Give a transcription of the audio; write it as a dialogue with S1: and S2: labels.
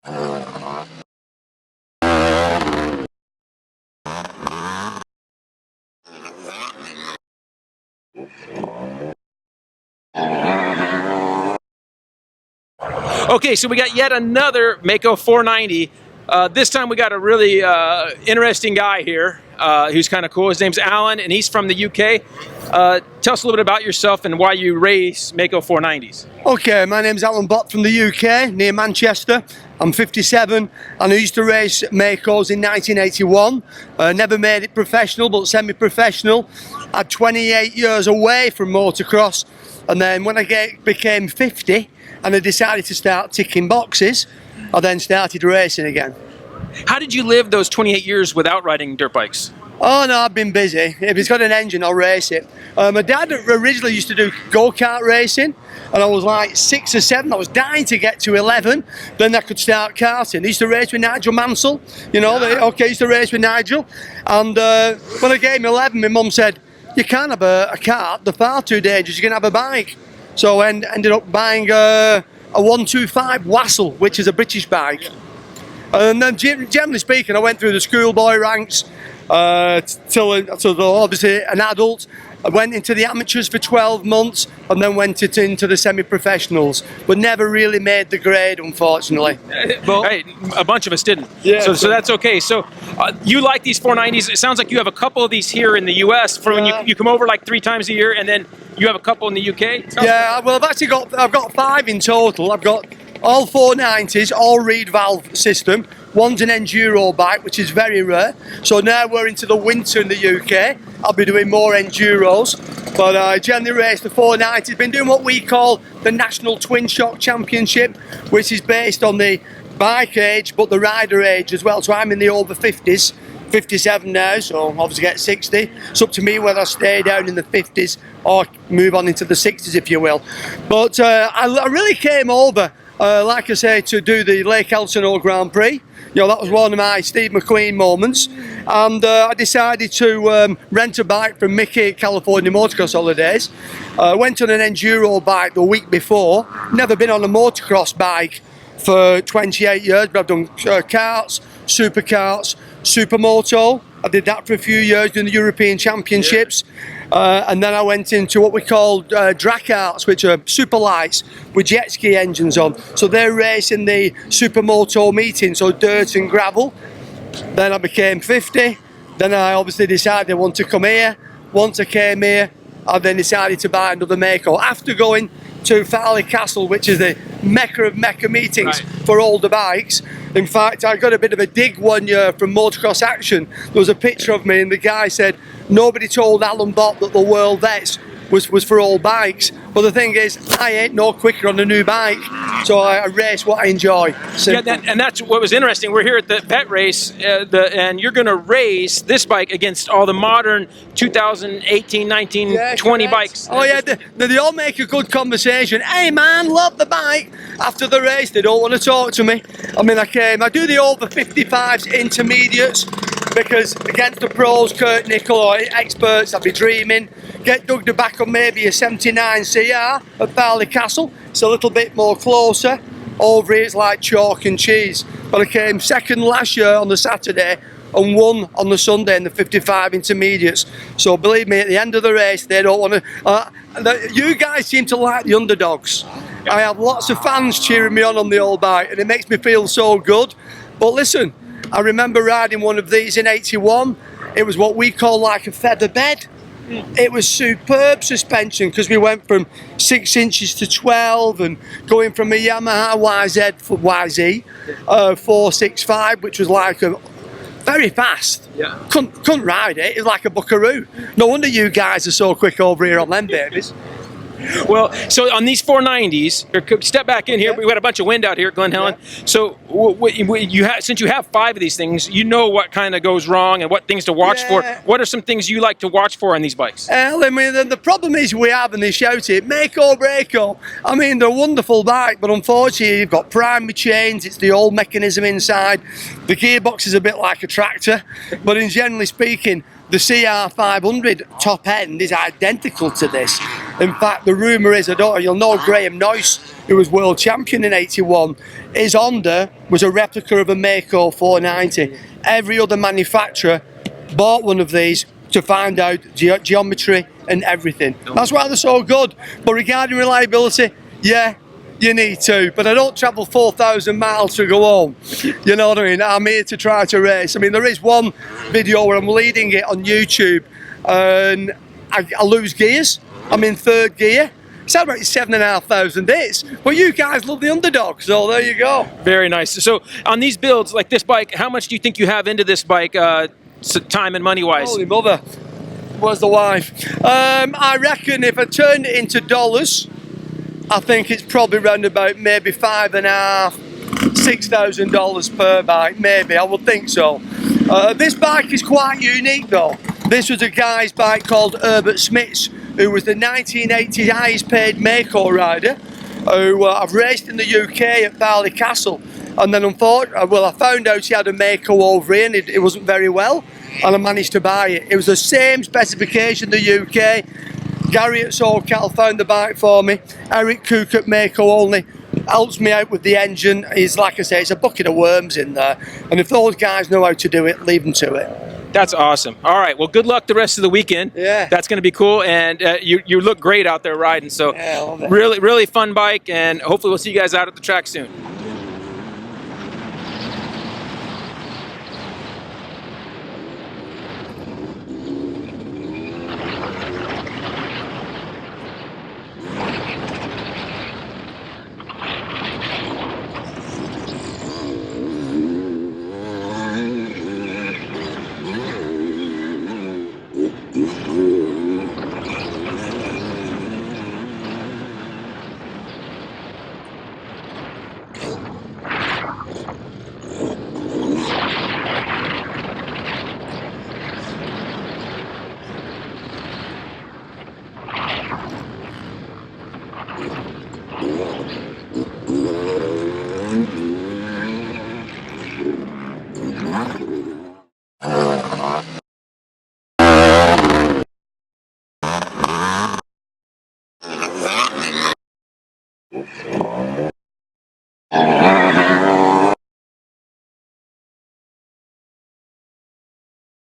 S1: Okay, so we got yet another Maico 490. This time we got a really interesting guy here who's kind of cool. His name's Alan, and he's from the UK. Tell us a little bit about yourself and why you race Maico 490s.
S2: Okay, my name's Alan Bott from the UK, near Manchester. I'm 57 and I used to race Maicos in 1981. Never made it professional, but semi-professional. I had 28 years away from motocross, and then when I became 50 and I decided to start ticking boxes, I then started racing again.
S1: How did you live those 28 years without riding dirt bikes?
S2: Oh no, I've been busy. If it's got an engine, I'll race it. My dad originally used to do go-kart racing, and I was like 6 or 7. I was dying to get to 11, then I could start karting. I used to race with Nigel Mansell, you know, I used to race with Nigel. And when I came 11, my mum said, you can't have a kart, they're far too dangerous, you can have a bike. So I ended up buying a 125 Wassel, which is a British bike. And then generally speaking, I went through the schoolboy ranks till obviously an adult. I went into the amateurs for 12 months and then went into the semi-professionals, but never really made the grade, unfortunately.
S1: Well, hey, a bunch of us didn't.
S2: Yeah,
S1: so that's okay. So you like these 490s. It sounds like you have a couple of these here in the US for when you come over like 3 times a year, and then you have a couple in the UK?
S2: Yeah, well, I've got 5 in total. I've got all 490s, all reed valve system. One's an enduro bike, which is very rare. So now we're into the winter in the UK. I'll be doing more enduros, but I generally race the 490s. Been doing what we call the National Twin Shock Championship, which is based on the bike age, but the rider age as well. So I'm in the over 50s, 57 now, so obviously get 60. It's up to me whether I stay down in the 50s or move on into the 60s, if you will. But I really came over, like I say, to do the Lake Elsinore Grand Prix. You know, that was one of my Steve McQueen moments, and I decided to rent a bike from Mickey at California Motocross Holidays. Went on an enduro bike the week before. Never been on a motocross bike for 28 years, but I've done karts, supercarts, supermoto. I did that for a few years doing the European Championships. And then I went into what we call drakarts, which are super lights with jet ski engines on. So they're racing the supermoto meeting, so dirt and gravel. Then I became 50. Then I obviously decided I want to come here. Once I came here, I then decided to buy another Maico. After going to Farley Castle, which is the mecca of mecca meetings for older bikes. In fact, I got a bit of a dig one year from Motocross Action. There was a picture of me and the guy said, nobody told Alan Bott that the World Vets was for old bikes. But the thing is, I ain't no quicker on a new bike, so I race what I enjoy.
S1: Yeah, and that's what was interesting. We're here at the vet race, and you're going to race this bike against all the modern 2018, 19, 20 bikes.
S2: Oh yeah, they all make a good conversation. Hey man, love the bike. After the race, they don't want to talk to me. I mean, I do the over 55s intermediates, because against the pros, Kurt Nickel or experts, I'd be dreaming. Get dug the back on maybe a 79 CR at Farley Castle. It's a little bit more closer. Over here it's like chalk and cheese. But I came second last year on the Saturday and won on the Sunday in the 55 intermediates. So believe me, at the end of the race, they don't want to... you guys seem to like the underdogs. I have lots of fans cheering me on the old bike, and it makes me feel so good. But listen, I remember riding one of these in 81. It was what we call like a feather bed. It was superb suspension, because we went from 6 inches to 12 and going from a Yamaha YZ 465, which was like a very fast. Yeah. Couldn't ride it. It was like a buckaroo. No wonder you guys are so quick over here on them babies.
S1: Well, so on these 490s, step back in here. We've got a bunch of wind out here, Glen Helen. Yeah. So since you have 5 of these things, you know what kind of goes wrong and what things to watch for. What are some things you like to watch for on these bikes?
S2: I mean, the problem is we have, and they shout it, make or break or. I mean, they're a wonderful bike, but unfortunately you've got primary chains, it's the old mechanism inside. The gearbox is a bit like a tractor, but in generally speaking, the CR500 top end is identical to this. In fact, the rumour is, I don't know, you'll know Graham Noyce, who was world champion in 81. His Honda was a replica of a Maico 490. Every other manufacturer bought one of these to find out geometry and everything. That's why they're so good. But regarding reliability, yeah, you need to. But I don't travel 4,000 miles to go home. You know what I mean? I'm here to try to race. I mean, there is one video where I'm leading it on YouTube and I lose gears. I'm in third gear. It's about 7,500 hits. But you guys love the underdog, so there you go.
S1: Very nice. So on these builds, like this bike, how much do you think you have into this bike, time and money wise?
S2: Holy mother, where's the wife? I reckon if I turned it into dollars, I think it's probably around about maybe $5,500, $6,000 per bike, maybe, I would think so. This bike is quite unique though. This was a guy's bike called Herbert Smith's, who was the 1980s highest paid Maico rider, who I've raced in the UK at Barley Castle. And then unfortunately, I found out he had a Maico over here and it wasn't very well, and I managed to buy it. It was the same specification in the UK. Gary at SoCal found the bike for me. Eric Cook at Maico only helps me out with the engine. He's, like I say, it's a bucket of worms in there. And if those guys know how to do it, leave them to it.
S1: That's awesome. All right, well, good luck the rest of the weekend.
S2: Yeah.
S1: That's going to be cool, and you look great out there riding. So
S2: Yeah, I love it.
S1: really, really fun bike, and hopefully we'll see you guys out at the track soon.